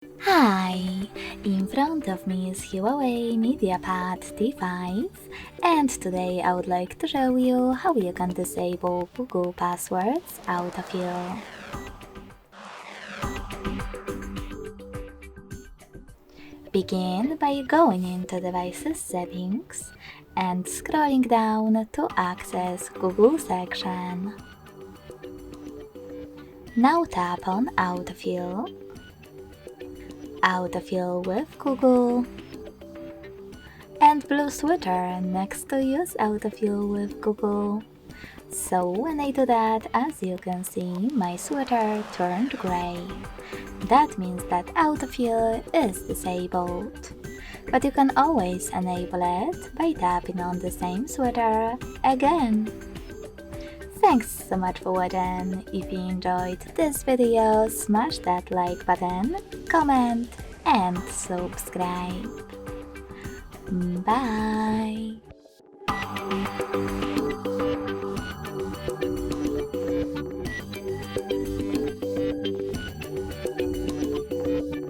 Hi! In front of me is HUAWEI MediaPad T5, and today I would like to show you how you can disable Google Passwords Autofill. Begin by going into Devices Settings and scrolling down to access Google section. Now tap on Autofill with Google, and blue sweater next to Use Autofill with Google. So when I do that, as you can see, my sweater turned gray. That means that Autofill is disabled. But you can always enable it by tapping on the same sweater again. Thanks so much for watching. If you enjoyed this video, smash that like button, comment and subscribe. Bye!